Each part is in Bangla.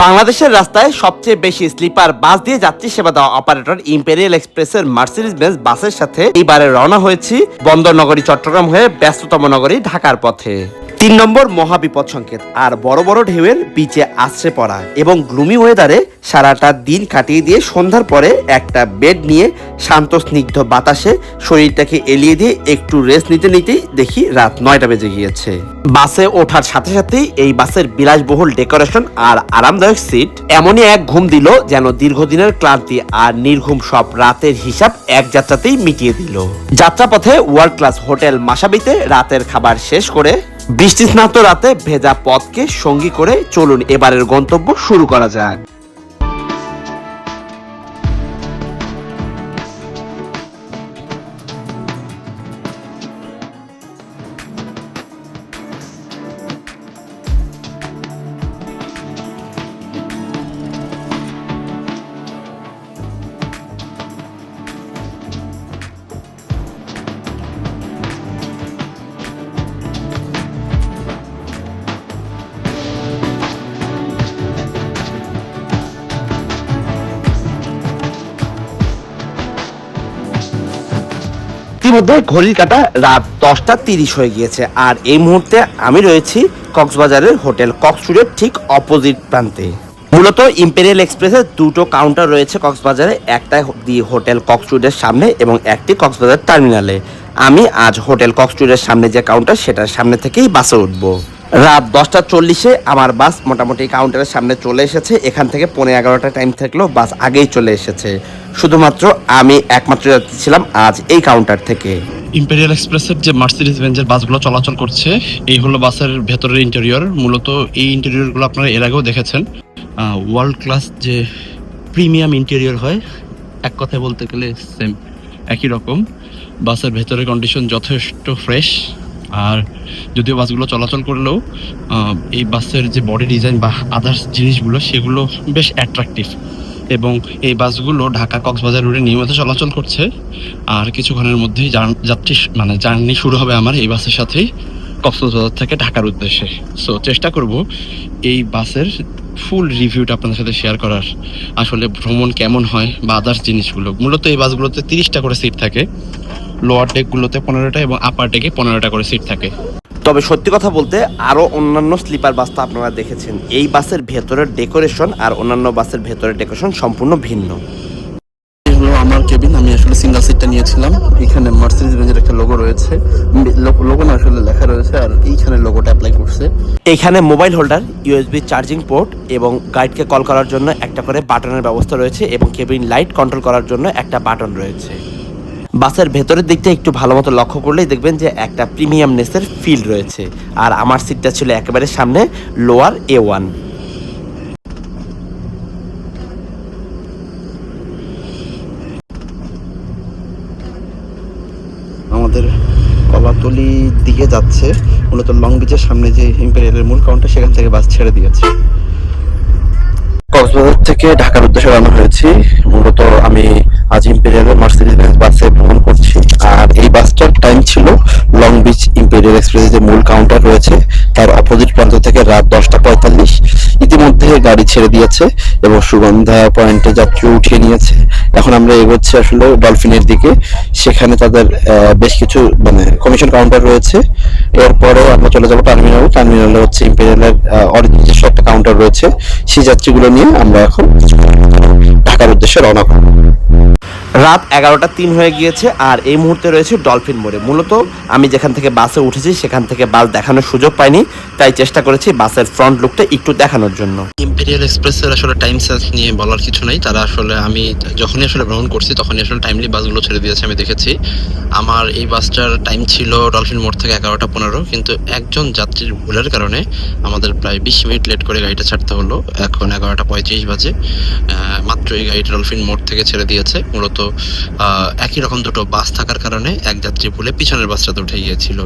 বাংলাদেশের রাস্তায় সবচেয়ে বেশি স্লিপার বাস দিয়ে যাত্রী সেবা দেওয়া অপারেটর ইম্পেরিয়াল এক্সপ্রেসের মার্সিডিজ বেঞ্জ বাসের সাথে এইবারে রওনা হয়েছি বন্দর নগরী চট্টগ্রাম হয়ে ব্যস্ততম নগরী ঢাকার পথে। ৩ নম্বর মহাবিপদ সংকেত আর বড় বড় ঢেউয়ের বিচে আছড়ে পড়া এবং গ্লুমি ওয়েদারে সারাটা দিন কাটিয়ে দিয়ে সন্ধ্যার পরে একটা বেড নিয়ে শান্ত স্নিগ্ধ বাতাসে শরীরটাকে এলিয়ে দিয়ে একটু রেস্ট নিতে নিতেই দেখি রাত ৯টা বেজে গিয়েছে। বাসে ওঠার সাথে সাথেই এই বাসের বিলাসবহুল ডেকোরেশন আর আরামদায়ক সিট এমনই এক ঘুম দিল যেন দীর্ঘদিনের ক্লান্তি আর নির্ঘুম সব রাতের হিসাব এক যাত্রাতেই মিটিয়ে দিল। যাত্রাপথে ওয়ার্ল্ড ক্লাস হোটেল মাসাবিতে রাতের খাবার শেষ করে বৃষ্টিস্নাত রাতে ভেজা পথকে সঙ্গী করে চলুন এবারের গন্তব্য শুরু করা যাক। ইতিমধ্যে ঘড়ির কাঁটা রাত 10টা 30 হয়ে গিয়েছে আর এই মুহূর্তে আমি রয়েছি কক্সবাজারের হোটেল কক্সটুডের ঠিক অপোজিট প্রান্তে। মূলত ইম্পেরিয়াল এক্সপ্রেসের দুটো কাউন্টার রয়েছে কক্সবাজারে, একটা দি হোটেল কক্সটুডের সামনে এবং একটি কক্সবাজার টার্মিনালে। আমি আজ হোটেল কক্সটুডের সামনে যে কাউন্টার সেটার সামনে থেকেই বাসে উঠবো। রাত 10টা 40-এ আমার বাস মোটামুটি কাউন্টারের সামনে চলে এসেছে। এখান থেকে 11:15 টাইম থাকলেও বাস আগেই চলে এসেছে। শুধুমাত্র আমি একমাত্র যাত্রী ছিলাম আজ এই কাউন্টার থেকে। ইম্পেরিয়াল এক্সপ্রেসের যে মার্সিডিজ বেঞ্জের বাসগুলো চলাচল করছে, এই হলো বাসের ভেতরের ইন্টেরিয়র। মূলত এই ইন্টেরিয়রগুলো আপনারা এর আগেও দেখেছেন। ওয়ার্ল্ড ক্লাস যে প্রিমিয়াম ইন্টেরিয়র হয়, এক কথায় বলতে গেলে সেম একই রকম। বাসের ভেতরের কন্ডিশন যথেষ্ট ফ্রেশ। আর যদিও বাসগুলো চলাচল করলেও এই বাসের যে বডি ডিজাইন বা আদার্স জিনিসগুলো সেগুলো বেশ অ্যাট্রাকটিভ। এবং এই বাসগুলো ঢাকা কক্সবাজার রুটে নিয়মিত চলাচল করছে। আর কিছুক্ষণের মধ্যেই জার্নি শুরু হবে আমার এই বাসের সাথেই কক্সবাজার থেকে ঢাকার উদ্দেশ্যে। সো চেষ্টা করব এই বাসের ফুল রিভিউটা আপনাদের সাথে শেয়ার করার, আসলে ভ্রমণ কেমন হয় বা আদার্স জিনিসগুলো। মূলত এই বাসগুলোতে 30টা করে সিট থাকে, লোয়ার ডেকগুলোতে 15টা এবং আপার ডেকে 15টা করে সিট থাকে। তবে সত্যি কথা বলতে আরও অন্যান্য স্লিপার বাস তো আপনারা দেখেছেন, এই বাসের ভেতরের ডেকোরেশন আর অন্যান্য বাসের ভেতরের ডেকোরেশন সম্পূর্ণ ভিন্ন। এগুলো আমার কেবিন, আমি আসলে সিঙ্গেল সিটটা নিয়েছিলাম। এখানে মার্সিডিজ বেঞ্জের একটা লোগো রয়েছে, লোগো না আসলে লেখা রয়েছে, আর এইখানে লোগোটা অ্যাপ্লাই করছে। এখানে mobile holder, USB charging port এবং গাইডকে কল করার জন্য একটা করে বাটনের ব্যবস্থা রয়েছে এবং কেবিন লাইট কন্ট্রোল করার জন্য একটা বাটন রয়েছে। বাসের ভেতরের দিকটা একটু ভালো মতো লক্ষ্য করলেই দেখবেন যে একটা প্রিমিয়ামনেসের ফিল রয়েছে। আর আমার সিটটা ছিল একেবারে সামনে, লোয়ার A1। আমাদের কলাতলির দিকে যাচ্ছে, মূলত লং বিচের সামনে যে ইম্পেরিয়ালের মূল কাউন্টার, সেখান থেকে বাস ছেড়ে দিয়েছে। কক্সবাজার থেকে ঢাকার উদ্দেশ্যে রওনা হয়েছি। মূলত আমি আজ ইম্পেরিয়ালের মার্সিডিজ বেঞ্জ বাসে ভ্রমণ করছি। আর এই বাসটার টাইম ছিল লং বিচ ইম্পেরিয়াল এক্সপ্রেসের যে মূল কাউন্টার রয়েছে তার অপোজিট প্রান্ত থেকে রাত 10টা 45। ইতিমধ্যে গাড়ি ছেড়ে দিয়েছে এবং সুগন্ধা পয়েন্টে যাত্রী উঠিয়ে নিয়েছে। এখন আমরা এগোচ্ছি আসলে ডলফিনের দিকে। সেখানে তাদের বেশ কিছু কমিশন কাউন্টার রয়েছে। এরপরে আমরা চলে যাবো টার্মিনালে হচ্ছে ইম্পেরিয়ালের নিজস্ব একটা কাউন্টার রয়েছে। সেই যাত্রীগুলো নিয়ে আমরা এখন ঢাকার উদ্দেশ্যে রওনা করব। রাত 11টা 03 হয়ে গিয়েছে আর এই মুহূর্তে রয়েছে ডলফিন মোড়ে। মূলত আমি যেখান থেকে বাসে উঠেছি সেখান থেকে বাস দেখানোর সুযোগ পাইনি, তাই চেষ্টা করেছি বাসের ফ্রন্ট লুকটা একটু দেখানোর জন্য। ইম্পেরিয়াল এক্সপ্রেসের আসলে টাইম সেন্স নিয়ে বলার কিছু নাই। তারা আসলে আমি যখনই আসলে ভ্রমণ করছি তখনই আসলে টাইমলি বাসগুলো ছেড়ে দিয়েছে, আমি দেখেছি। আমার এই বাসটার টাইম ছিল ডলফিন মোড় থেকে 11টা 15, কিন্তু একজন যাত্রীর ভুলের কারণে আমাদের প্রায় 20 মিনিট লেট করে গাড়িটা ছাড়তে হলো। এখন 11টা 35 বাজে। মাত্র এই গাড়িটা ডলফিন মোড় থেকে ছেড়ে দিয়েছে। মূলত একই রকম দুটো বাস থাকার কারণে এক যাত্রী ভুলে পিছনের বাসটাতে উঠে গিয়েছিল,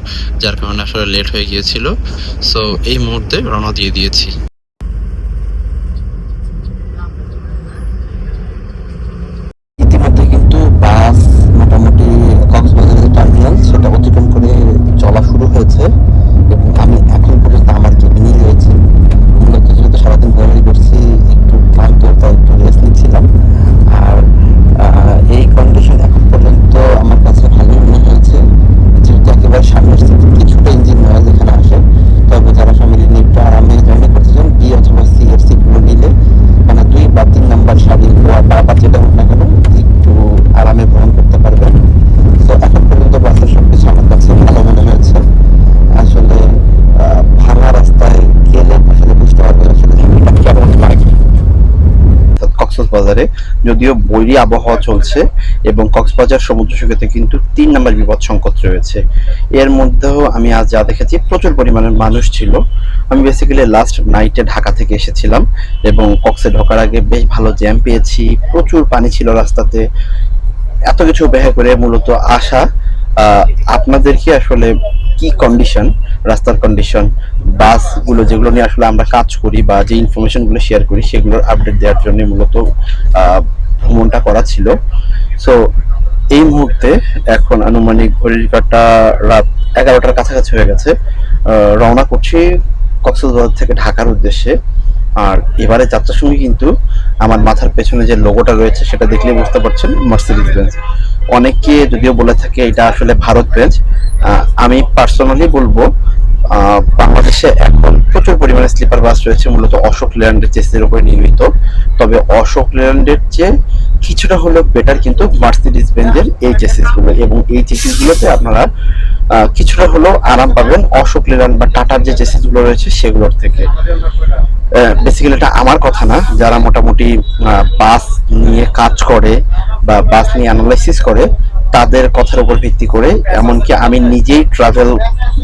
যার কারণে আসলে লেট হয়ে গিয়েছিল। সো এই মুহূর্তে রওনা দিয়ে দিয়েছি। ইতিমধ্যে কিন্তু বাস মোটামুটি কক্সবাজারের টার্মিনাল সেটা অতিক্রম করে চলা শুরু হয়েছে এবং আমি এখন পর্যন্ত আমার কেবিনেই রয়েছি। মূলত যেহেতু সারাদিন ঘোরাঘুরি করছি কক্সবাজারে, যদিও বৈরী আবহাওয়া চলছে এবং কক্সবাজার সমুদ্র সৈকতে কিন্তু 3 নম্বর বিপদ সংকেত রয়েছে। এর মধ্যেও আমি আজ যা দেখেছি প্রচুর পরিমাণের মানুষ ছিল। আমি বেসিক্যালি লাস্ট নাইটে ঢাকা থেকে এসেছিলাম এবং কক্সে ঢোকার আগে বেশ ভালো জ্যাম পেয়েছি, প্রচুর পানি ছিল রাস্তাতে। এত কিছু ব্যয় করে মূলত আসা, আপনাদেরকে আসলে কি কন্ডিশন, রাস্তার কন্ডিশন, বাসগুলো যেগুলো নিয়ে আসলে আমরা কাজ করি বা যে ইনফরমেশনগুলো শেয়ার করি সেগুলোর আপডেট দেওয়ার জন্য মূলত ভ্রমণটা করা ছিল। সো এই মুহূর্তে এখন আনুমানিক ঘড়ির কাঁটা রাত 11টার কাছাকাছি হয়ে গেছে। রওনা করছি কক্সবাজার থেকে ঢাকার উদ্দেশ্যে। আর এবারে যাত্রার সঙ্গে কিন্তু আমার মাথার পেছনে যে লোগোটা রয়েছে সেটা দেখলে বুঝতে পারছেন মার্সিডিজ বেঞ্জ। অনেকে যদিও বলে থাকে এটা আসলে ভারত বেঞ্জ, আমি পার্সোনালি বলবো বাংলাদেশে এখন প্রচুর পরিমাণে স্লিপার বাস রয়েছে মূলত অশোক লেল্যান্ডের চেসিসের উপরে নির্মিত। তবে অশোক লেল্যান্ডের চেয়ে কিছুটা হলেও বেটার কিন্তু মার্সিডিজ বেঞ্জের এই চেসিসগুলো, এবং এই চেসিসগুলোতে আপনারা কিছুটা হলেও আরাম পাবেন অশোক লেল্যান্ড বা টাটার যে চেসিসগুলো রয়েছে সেগুলোর থেকে। বেসিক্যালি এটা আমার কথা না, যারা মোটামুটি বাস নিয়ে কাজ করে বা বাস নিয়ে অ্যানালাইসিস করে তাদের কথার উপর ভিত্তি করে, এমনকি আমি নিজেই ট্রাভেল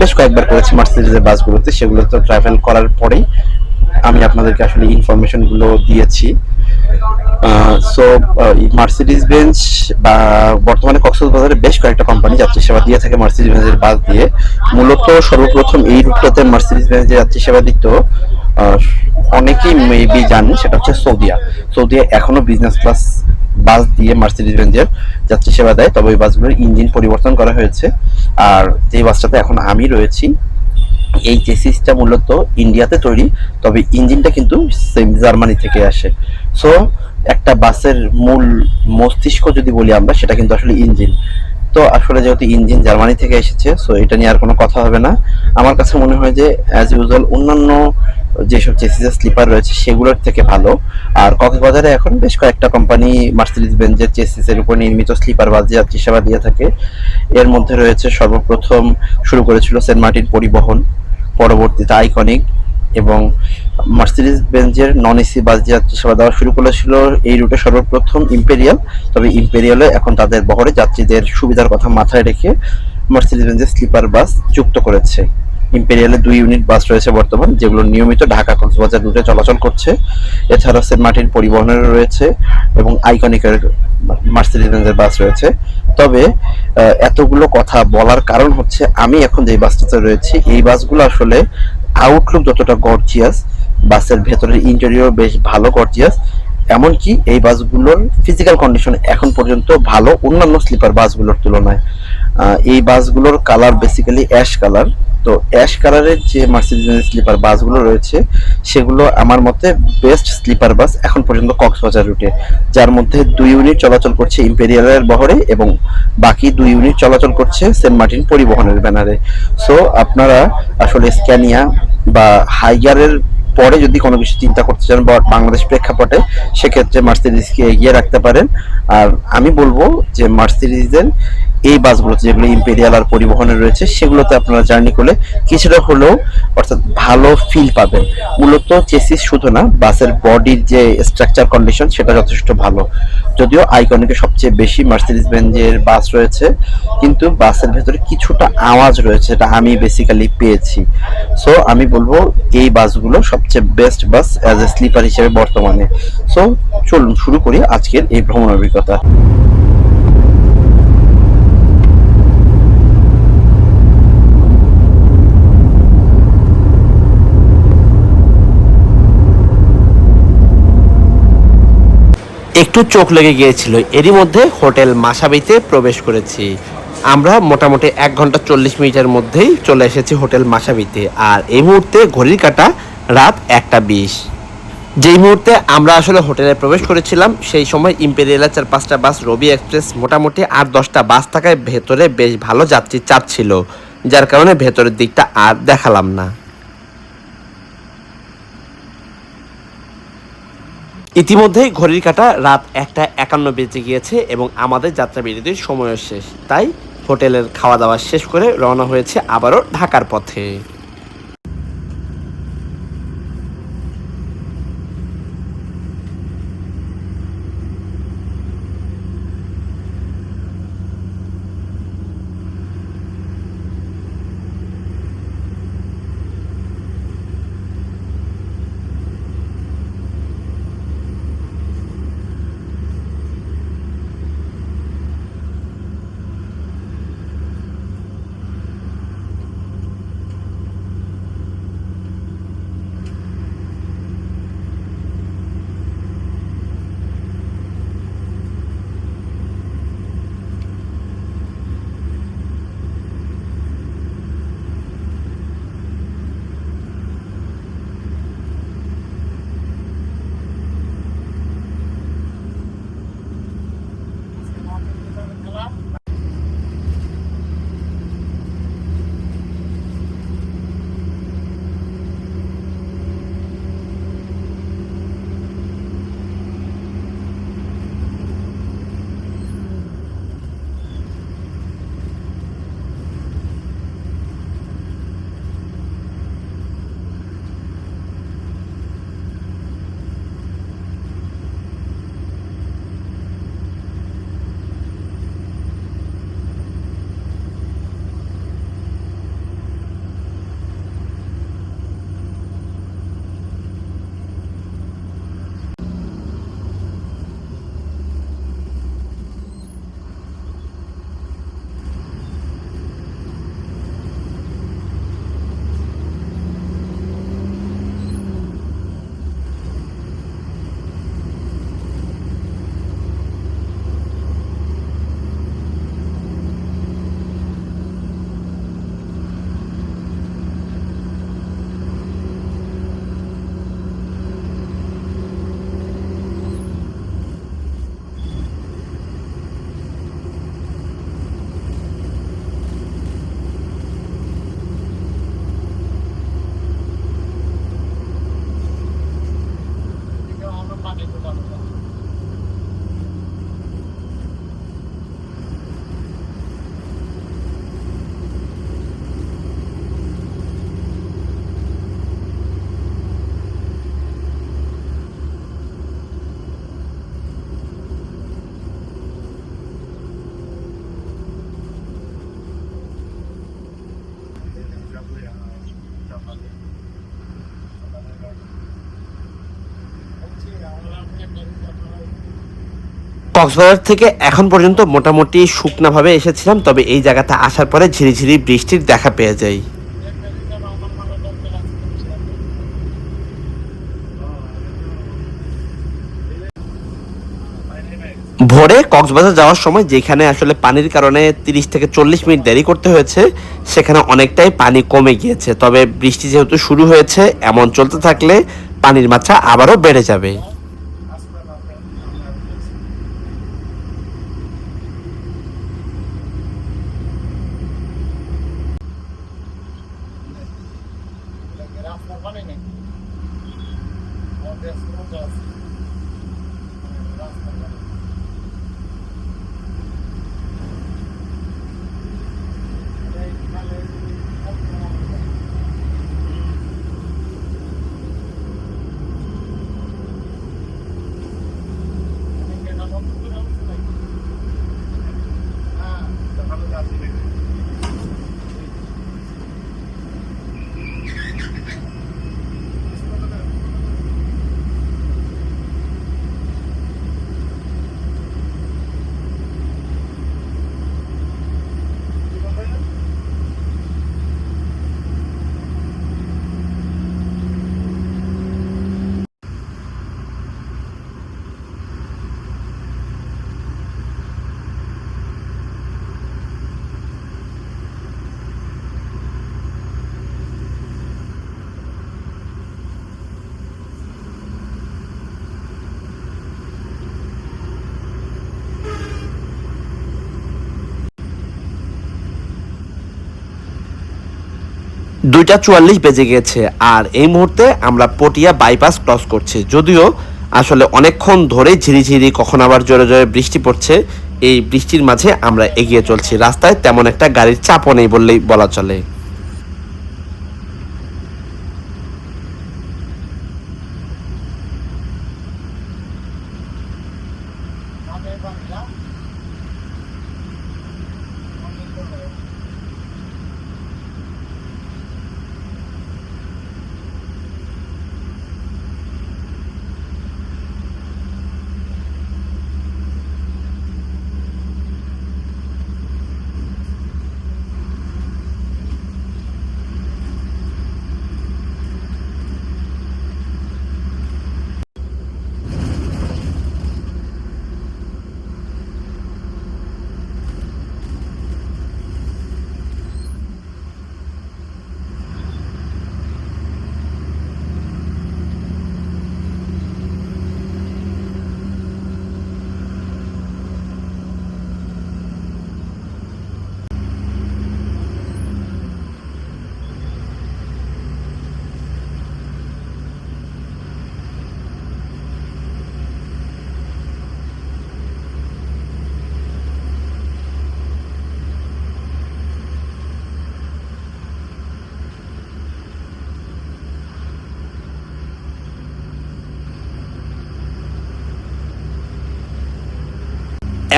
বেশ কয়েকবার করেছি মার্সিডিজের বাসগুলোতে, সেগুলোতে ট্রাভেল করার পরেই আমি আপনাদেরকে আসলে ইনফরমেশনগুলো দিয়েছি। সো মার্সিডিজ বেঞ্জ বা বর্তমানে কক্সবাজারে বেশ কয়েকটা কোম্পানি যাত্রী সেবা দিয়ে থাকে মার্সিডিজ বেঞ্জের বাস দিয়ে। মূলত সর্বপ্রথম এই রুটটাতে মার্সিডিজ বেঞ্জের যাত্রী সেবা দিত, অনেকেই মেবি জানেন, সেটা হচ্ছে সৌদিয়া এখনো বিজনেস ক্লাস বাস দিয়ে মার্সিডিজ বেঞ্জের যাত্রী সেবা দেয়। তবে ওই বাসগুলোর ইঞ্জিন পরিবর্তন করা হয়েছে। আর যে বাসটাতে এখন আমি রয়েছি এই চেসিসটা মূলত ইন্ডিয়াতে তৈরি, তবে ইঞ্জিনটা কিন্তু সেম জার্মানি থেকে আসে। সো একটা বাসের মূল মস্তিষ্ক যদি বলি আমরা, সেটা কিন্তু আসলে ইঞ্জিন। তো আসলে যেহেতু ইঞ্জিন জার্মানি থেকে এসেছে, সো এটা নিয়ে আর কোনো কথা হবে না। আমার কাছে মনে হয় যে অ্যাজ ইউজুয়াল অন্যান্য যেসব চেসিসের স্লিপার রয়েছে সেগুলোর থেকে ভালো। আর কক্সবাজারে এখন বেশ কয়েকটা কোম্পানি মার্সিডিজ বেঞ্জের চেসিসের উপর নির্মিত স্লিপার বাস যাত্রী সেবা দিয়ে থাকে। এর মধ্যে রয়েছে সর্বপ্রথম শুরু করেছিল সেন্ট মার্টিন পরিবহন, পরবর্তীতে আইকনিক, এবং মার্সিডিজ বেঞ্জের নন এসি বাস যাত্রী সেবা দেওয়া শুরু করেছিল এই রুটে সর্বপ্রথম ইম্পেরিয়াল। তবে ইম্পেরিয়ালে এখন তাদের বহরে যাত্রীদের সুবিধার কথা মাথায় রেখে মার্সিডিজ বেঞ্জের স্লিপার বাস যুক্ত করেছে। ইম্পেরিয়ালে 2 ইউনিট বাস রয়েছে বর্তমান, যেগুলো নিয়মিত ঢাকা কক্সবাজার রুটে চলাচল করছে। এছাড়া সেন্ট মার্টিন পরিবহনের রয়েছে এবং আইকনিকের মার্সিডিজ বেঞ্জের বাস রয়েছে। তবে এতগুলো কথা বলার কারণ হচ্ছে আমি এখন যে বাসটাতে রয়েছি এই বাসগুলো আসলে আউটলুক যতটা গর্জিয়াস, বাসের ভেতরের ইন্টেরিয়র বেশ ভালো গর্জিয়াস, এমনকি এই বাসগুলোর ফিজিক্যাল কন্ডিশন এখন পর্যন্ত ভালো অন্যান্য স্লিপার বাসগুলোর তুলনায়। এই বাসগুলোর কালার বেসিক্যালি অ্যাশ কালার। তো অ্যাশ কালারের যে মার্সিডিজ স্লিপার বাসগুলো রয়েছে সেগুলো আমার মতে বেস্ট স্লিপার বাস এখন পর্যন্ত কক্সবাজার রুটে, যার মধ্যে 2 ইউনিট চলাচল করছে ইম্পেরিয়ালের বহরে এবং বাকি 2 ইউনিট চলাচল করছে সেন্ট মার্টিন পরিবহনের ব্যানারে। সো আপনারা আসলে স্ক্যানিয়া বা হাইগারের পরে যদি কোনো কিছু চিন্তা করতে চান বা বাংলাদেশ প্রেক্ষাপটে, সেক্ষেত্রে মার্সিডিজকে এগিয়ে রাখতে পারেন। আর আমি বলবো যে মার্সিডিজের এই বাসগুলোতে যেগুলো ইম্পেরিয়াল আর পরিবহনের রয়েছে সেগুলোতে আপনারা জার্নি করলে কিছুটা হলেও অর্থাৎ ভালো ফিল পাবেন। মূলত চেসিস শুধু না, বাসের বডির যে স্ট্রাকচার কন্ডিশন সেটা যথেষ্ট ভালো। যদিও আইকনিকে সবচেয়ে বেশি মার্সিডিজ বেঞ্জের বাস রয়েছে, কিন্তু বাসের ভেতরে কিছুটা আওয়াজ রয়েছে, যেটা আমি বেসিক্যালি পেয়েছি। সো আমি বলবো এই বাসগুলো সবচেয়ে best bus as a sleeper হিসেবে বর্তমানে। সো চলুন শুরু করি আজকের এই ভ্রমণ অভিজ্ঞতা। একটু চোখ লেগে গিয়েছিল, এরই মধ্যে হোটেল মাসাবিতে প্রবেশ করেছি। আমরা মোটামুটি 1 ঘন্টা 40 মিনিটের মধ্যেই চলে এসেছি হোটেল মাসাবিতে। আর এই মুহূর্তে ঘড়ির কাঁটা রাত 1:20। যেই মুহূর্তে আমরা আসলে হোটেলে প্রবেশ করেছিলাম সেই সময় ইম্পেরিয়ালের 4-5টা বাস, রবি এক্সপ্রেস, মোটামুটি 8-10টা বাস থাকায় ভেতরে বেশ ভালো যাত্রী চাপ ছিল, যার কারণে ভেতরের দিকটা আর দেখালাম না। ইতিমধ্যেই ঘড়ির কাঁটা রাত 1:51 বেজে গিয়েছে এবং আমাদের যাত্রা বিরতির সময়ও শেষ। তাই হোটেলের খাওয়া দাওয়া শেষ করে রওনা হয়েছে আবারও ঢাকার পথে। কক্সবাজার থেকে এখন পর্যন্ত মোটামুটি শুকনাভাবে এসেছিলাম, তবে এই জায়গাতে আসার পরে ঝিরিঝিরি বৃষ্টির দেখা পেয়ে যাই। ভোরে কক্সবাজার যাওয়ার সময় যেখানে আসলে পানির কারণে 30 থেকে 40 মিনিট দেরি করতে হয়েছে, সেখানে অনেকটাই পানি কমে গিয়েছে। তবে বৃষ্টি যেহেতু শুরু হয়েছে, এমন চলতে থাকলে পানির মাত্রা আবারও বেড়ে যাবে। দুইটা 44 বেজে গেছে আর এই মুহূর্তে আমরা পটিয়া বাইপাস ক্রস করছি। যদিও আসলে অনেকক্ষণ ধরে ঝিরিঝিরি কখন আবার জোরে জোরে বৃষ্টি পড়ছে, এই বৃষ্টির মাঝে আমরা এগিয়ে চলছি। রাস্তায় তেমন একটা গাড়ির চাপও নেই বললেই বলা চলে।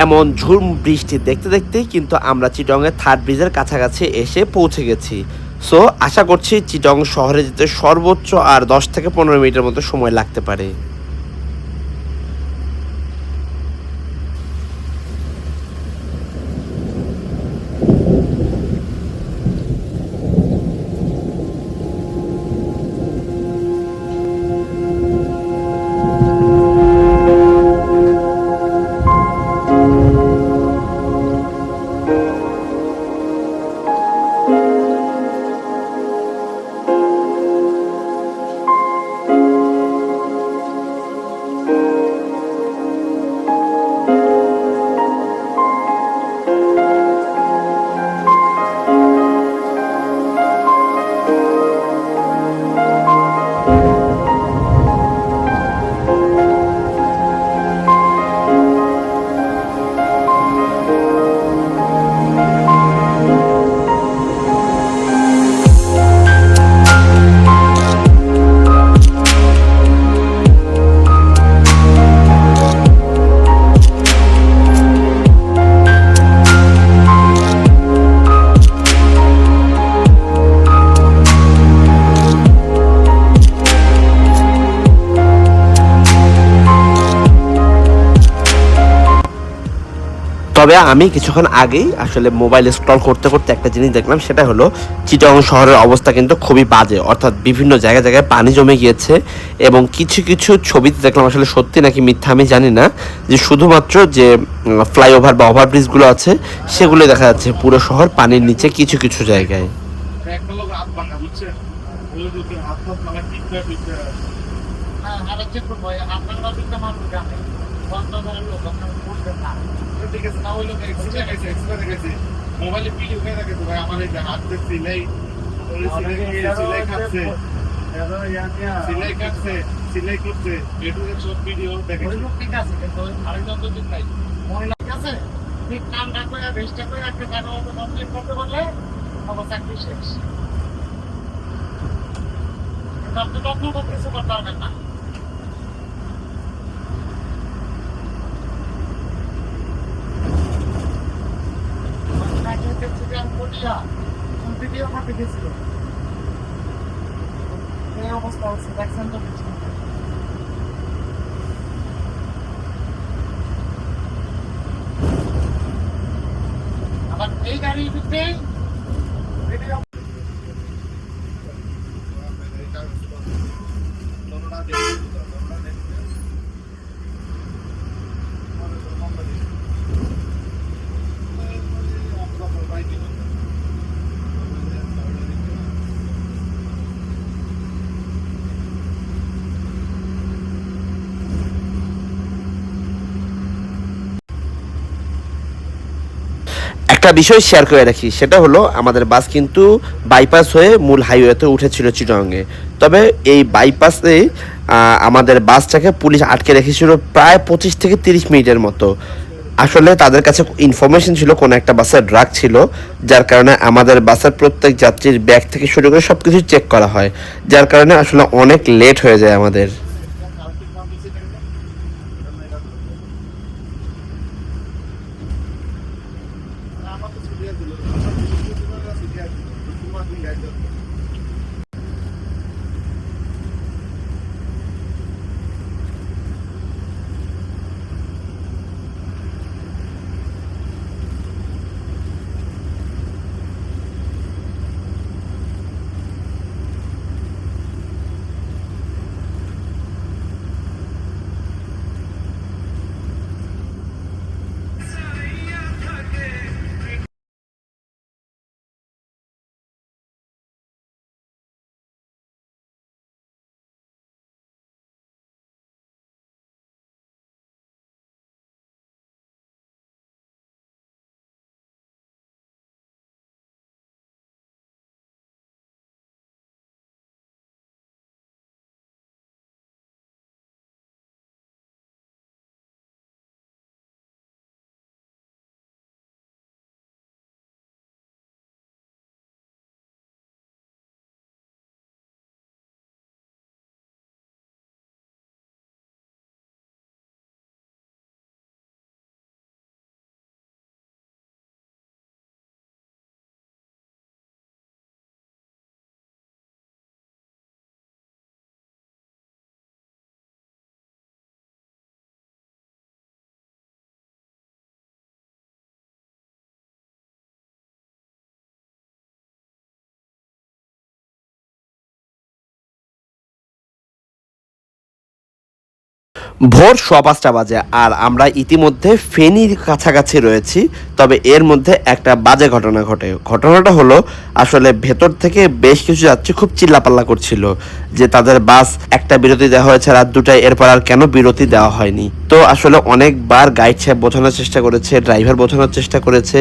এমন ঝুম বৃষ্টি দেখতে দেখতেই কিন্তু আমরা চিটংয়ের থার্ড ব্রিজের কাছাকাছি এসে পৌঁছে গেছি। সো আশা করছি চিটং শহরে যেতে সর্বোচ্চ আর 10 থেকে 15 মিনিটের মতো সময় লাগতে পারে। তবে আমি কিছুক্ষণ আগেই আসলে মোবাইল স্ক্রল করতে করতে একটা জিনিস দেখলাম, সেটা হলো চিটাগং শহরের অবস্থা কিন্তু খুবই বাজে, অর্থাৎ বিভিন্ন জায়গায় জায়গায় পানি জমে গিয়েছে। এবং কিছু কিছু ছবিতে দেখলাম, আসলে সত্যি নাকি মিথ্যা আমি জানি না, যে শুধুমাত্র যে ফ্লাইওভার বা ওভারব্রিজগুলো আছে সেগুলো দেখা যাচ্ছে, পুরো শহর পানির নিচে কিছু কিছু জায়গায়। মোবাইলে ভিডিও হয়ে থাকে তো ভাই, আমার এই হাত সিলাই সিলাই খাচ্ছে, সিলাই কাটছে, সিলাই করছে, ইউটিউবে সব ভিডিও দেখে। ঠিক আছে, কিন্তু আরেকজন তো ঠিক নাই, ঠিক আছে, ঠিক কামটা করে বেস্টটা করে একটা গাড়ি মতো কমপ্লিট করতে পারলে আমার চাকরি শেষ। আপনি তখন কিছু করতে পারবেন না। অবস্থা হচ্ছে দেখছেন তো, আবার এই গাড়ির ভিতরে একটা বিষয় শেয়ার করে রাখি, সেটা হলো আমাদের বাস কিন্তু বাইপাস হয়ে মূল হাইওয়েতে উঠেছিল চিটাগংয়ে। তবে এই বাইপাসে আমাদের বাসটাকে পুলিশ আটকে রেখেছিল প্রায় 25 থেকে 30 মিনিটের মতো। আসলে তাদের কাছে ইনফরমেশন ছিল কোনো একটা বাসে ড্রাগ ছিল, যার কারণে আমাদের বাসের প্রত্যেক যাত্রীর ব্যাগ থেকে শুরু করে সব কিছু চেক করা হয়, যার কারণে আসলে অনেক লেট হয়ে যায় আমাদের। ভোর 5:15 বাজে আর আমরা ইতিমধ্যে ফেনীর কাছাকাছি রয়েছি। তবে এর মধ্যে একটা বাজে ঘটনা ঘটে। ঘটনাটা হলো, আসলে ভেতর থেকে বেশ কিছু যাত্রী খুব চিল্লাপাল্লা করছিল যে তাদের বাস একটা বিরতি দেওয়া হয়েছে রাত 2টায়, এরপর আর কেন বিরতি দেওয়া হয়নি। তো আসলে অনেকবার গাইড সাহেব বোঝানোর চেষ্টা করেছে, ড্রাইভার বোঝানোর চেষ্টা করেছে,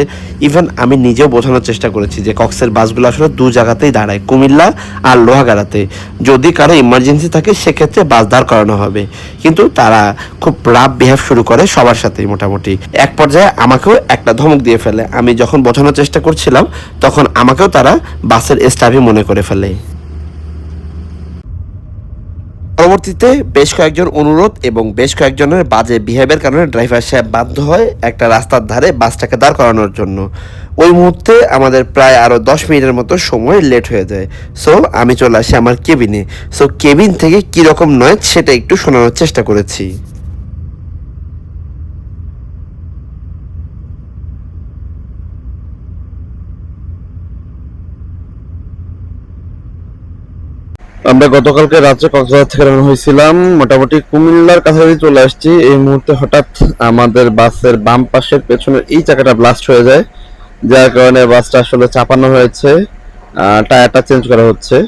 ইভেন আমি নিজেও বোঝানোর চেষ্টা করেছি যে কক্সের বাসগুলো আসলে দু জায়গাতেই দাঁড়ায়, কুমিল্লা আর লোহাগাড়াতে। যদি কারো ইমার্জেন্সি থাকে সেক্ষেত্রে বাস দাঁড় করানো হবে, কিন্তু তারা খুব রাফ বিহেভ শুরু করে সবার সাথেই। মোটামুটি এক পর্যায়ে আমাকেও একটা ধমক দিয়ে ফেলে। আমি যখন বোঝানোর চেষ্টা করছিলাম তখন আমাকেও তারা বাসের স্টাফই মনে করে ফেলে। পরবর্তীতে বেশ কয়েকজন অনুরোধ এবং বেশ কয়েকজনের বাজে বিহেভের কারণে ড্রাইভার সাহেব বাধ্য হয় একটা রাস্তার ধারে বাসটাকে দাঁড় করানোর জন্য। ওই মুহূর্তে আমাদের প্রায় আরও 10 মিনিটের মতো সময় লেট হয়ে যায়। সো আমি চলে আসি আমার কেবিনে। সো কেবিন থেকে কীরকম নয় সেটা একটু শোনানোর চেষ্টা করেছি। আমরা গতকালকে রাত্রে কক্সবাজার থেকে রওনা হয়েছিলাম, মোটামুটি কুমিল্লার কাছাকাছি চলে আসছি। এই মুহূর্তে হঠাৎ আমাদের বাসের বাম পাশের পেছনের এই চাকাটা ব্লাস্ট হয়ে যায়, যার কারণে বাসটা আসলে চাপানো হয়েছে, টায়ারটা চেঞ্জ করা হচ্ছে।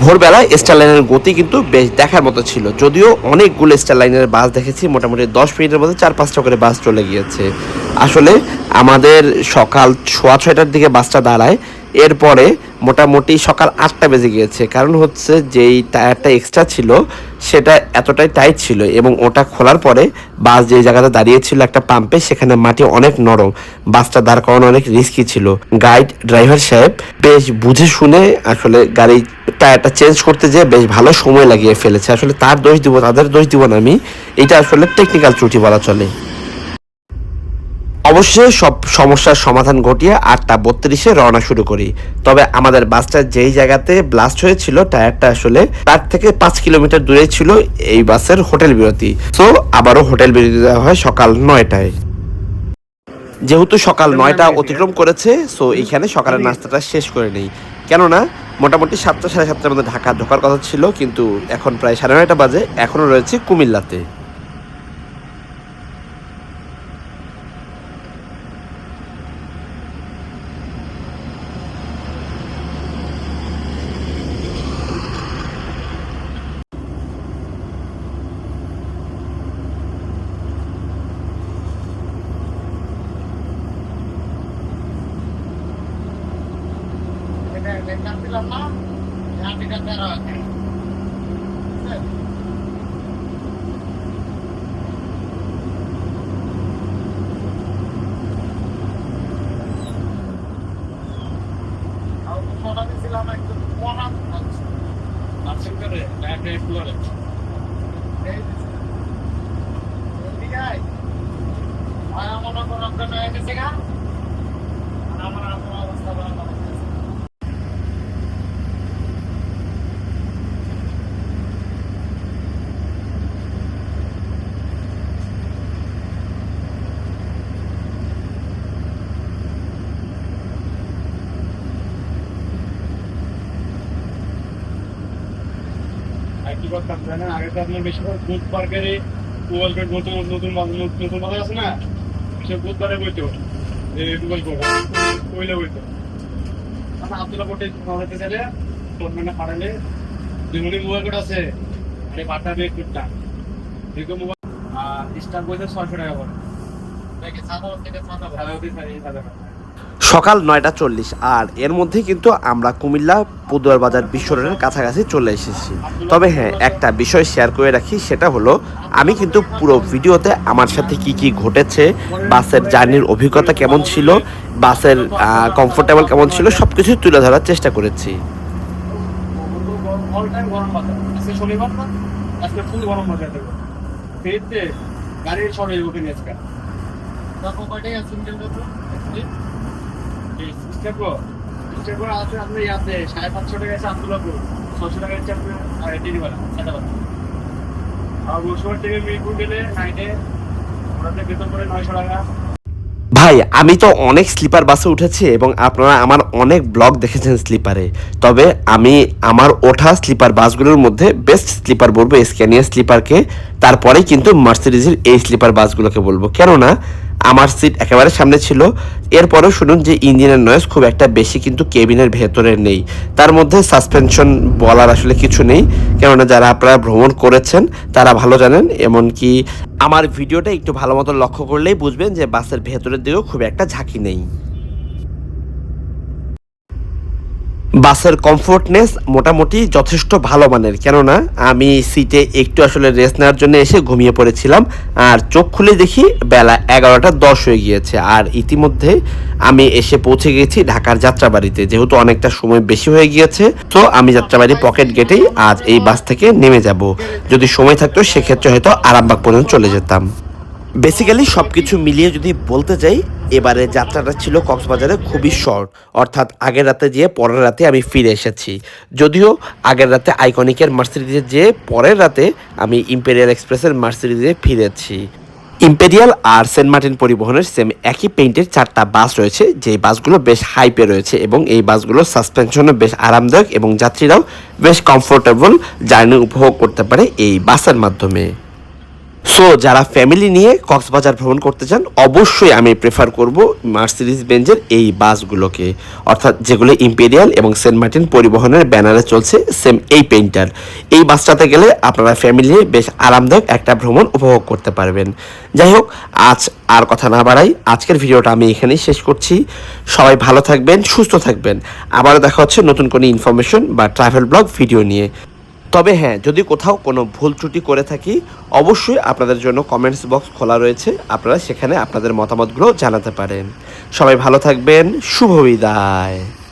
ভোরবেলায় স্টারলাইনের গতি কিন্তু বেশ দেখার মতো ছিল, যদিও অনেকগুলো স্টারলাইনের বাস দেখেছি, মোটামুটি 10 মিনিটের মধ্যে 4-5টা করে বাস চলে গিয়েছে। আসলে আমাদের সকাল 6:30টার দিকে বাসটা দাঁড়ায়, এরপরে মোটামুটি সকাল 8টা বেজে গিয়েছে। কারণ হচ্ছে যেই টায়ারটা এক্সট্রা ছিল সেটা এতটাই টাইট ছিল এবং ওটা খোলার পরে বাস যে জায়গাতে দাঁড়িয়েছিল একটা পাম্পে, সেখানে মাটি অনেক নরম, বাসটা দাঁড় করানো অনেক রিস্কি ছিল। গাইড ড্রাইভার সাহেব বেশ বুঝে শুনে আসলে গাড়ি টায়ারটা চেঞ্জ করতে যেয়ে বেশ ভালো সময় লাগিয়ে ফেলেছে। আসলে তার দোষ দিব, তাদের দোষ দিব না আমি, এটা আসলে টেকনিক্যাল ত্রুটি বলা চলে। অবশ্যই সব সমস্যার সমাধান ঘটিয়ে 8:32-এ রওনা শুরু করি। তবে আমাদের বাসটা যেই জায়গাতে ব্লাস্ট হয়েছিল টায়ারটা, আসলে তার থেকে 5 কিলোমিটার দূরে ছিল এই বাসের হোটেল বিরতি। সো আবারও হোটেল বিরতি দেওয়া হয় সকাল 9টায়। যেহেতু সকাল 9টা অতিক্রম করেছে, সো এখানে সকালের নাস্তাটা শেষ করে নেই। কেননা মোটামুটি 7টা সাড়ে 7টার মধ্যে ঢাকা ঢোকার কথা ছিল, কিন্তু এখন প্রায় 9:30 বাজে, এখনও রয়েছে কুমিল্লাতে। কি করতাম জানেন, আগে তো আপনার বেশিরভাগ বুধবারে নতুন নতুন নতুন বাজার আছে না, সে বুধবারে বইতো কইলে বইতো আব্দুল্লাহ কোটে খাওয়াতে চাইলে টুর্নামেন্টে পাঠালে যেমনি মোবাইল কোড আছে সেই পাঠা দিয়ে করতাম দেখো মোবাইল আর স্টার বইতে 600 টাকা করে দেখে সাদা থেকে সাদা সকাল 9:40, আর এর মধ্যে কিন্তু আমরা কুমিল্লা পদুয়ার বাজার বিশ্ব রোডের কাছাকাছি চলে এসেছি। তবে হ্যাঁ, একটা বিষয় শেয়ার করে রাখি, সেটা হলো আমি কিন্তু পুরো ভিডিওতে আমার সাথে কি কি ঘটেছে, বাসের জার্নির অভিজ্ঞতা কেমন ছিল, বাসের কমফোর্টেবল কেমন ছিল, সব কিছুই তুলে ধরার চেষ্টা করেছি। অল টাইম গরম বাজার আজকে শনিবার না, আজকে ফুল গরম বাজার দেবো ফেরতে গাড়ির সরে উঠে নিয়ে আজকে তখন কয়টাই আছে স্টেপ আছে আপনার ইয়াতে 550 টাকা আছে আব্দুল্লাহপুর, 600 টাকা আছে আপনার টিনিবালা সাদাবাদ। আর বসুয়ার থেকে মিরপুর গেলে নাইটে ওটাতে বেতন করে 900 টাকা। ভাই, আমি তো অনেক স্লিপার বাসে উঠেছি এবং আপনারা আমার অনেক ব্লগ দেখেছেন স্লিপারে। তবে আমি আমার ওঠা স্লিপার বাসগুলোর মধ্যে বেস্ট স্লিপার বলবো স্ক্যানিয়া স্লিপারকে, তারপরেই কিন্তু মার্সিডিজের এই স্লিপার বাসগুলোকে বলবো। কেননা আমার সিট একেবারে সামনে ছিল। এরপরেও শুনুন যে ইঞ্জিনের নয়েজ খুব একটা বেশি কিন্তু কেবিনের ভেতরে নেই, তার মধ্যে সাসপেনশন বলার আসলে কিছু নেই, কেননা যারা আপনারা ভ্রমণ করেছেন তারা ভালো জানেন। এমনকি আমার ভিডিওটা একটু ভালো মতো লক্ষ্য করলেই বুঝবেন যে বাসের ভেতরের দিকেও খুব একটা ঝাঁকি নেই। বাসের কমফোর্টনেস মোটামুটি যথেষ্ট ভালো মানের, কেননা আমি সিটে একটু আসলে রেস্ট নেওয়ার জন্য এসে ঘুমিয়ে পড়েছিলাম, আর চোখ খুলে দেখি বেলা 11:10 হয়ে গিয়েছে। আর ইতিমধ্যে আমি এসে পৌঁছে গেছি ঢাকার যাত্রাবাড়িতে। যেহেতু অনেকটা সময় বেশি হয়ে গিয়েছে, তো আমি যাত্রাবাড়ি পকেট গেটেই আজ এই বাস থেকে নেমে যাব। যদি সময় থাকতো সেক্ষেত্রে হয়তো আরামবাগ পর্যন্ত চলে যেতাম। বেসিক্যালি সব কিছু মিলিয়ে যদি বলতে যাই, এবারে যাত্রাটা ছিল কক্সবাজারে খুবই শর্ট, অর্থাৎ আগের রাতে যেয়ে পরের রাতে আমি ফিরে এসেছি। যদিও আগের রাতে আইকনিকের মার্সিডিজে যেয়ে পরের রাতে আমি ইম্পেরিয়াল এক্সপ্রেসের মার্সিডিজে ফিরেছি। ইম্পেরিয়াল আর সেন্ট মার্টিন পরিবহনের সেম একই পেইন্টের 4টা বাস রয়েছে, যে বাসগুলো বেশ হাইপে রয়েছে এবং এই বাসগুলোর সাসপেনশনও বেশ আরামদায়ক এবং যাত্রীরাও বেশ কমফোর্টেবল জার্নি উপভোগ করতে পারে এই বাসের মাধ্যমে। সো যারা ফ্যামিলি নিয়ে কক্সবাজার ভ্রমণ করতে চান, অবশ্যই আমি প্রেফার করব মার্সিডিজ বেঞ্জের এই বাসগুলোকে, অর্থাৎ যেগুলো ইম্পেরিয়াল এবং সেন্ট মার্টিন পরিবহনের ব্যানারে চলছে সেম এই পেইন্টার। এই বাসটাতে গেলে আপনারা ফ্যামিলি নিয়ে বেশ আরামদায়ক একটা ভ্রমণ উপভোগ করতে পারবেন। যাই হোক, আজ আর কথা না বাড়াই, আজকের ভিডিওটা আমি এখানেই শেষ করছি। সবাই ভালো থাকবেন, সুস্থ থাকবেন। আবারও দেখা হচ্ছে নতুন কোনো ইনফরমেশন বা ট্রাভেল ব্লগ ভিডিও নিয়ে। তবে হ্যাঁ, যদি কোথাও কোনো ভুল ত্রুটি করে থাকি, অবশ্যই আপনাদের জন্য কমেন্টস বক্স খোলা রয়েছে, আপনারা সেখানে আপনাদের মতামতগুলো জানাতে পারেন। সবাই ভালো থাকবেন, শুভ বিদায়।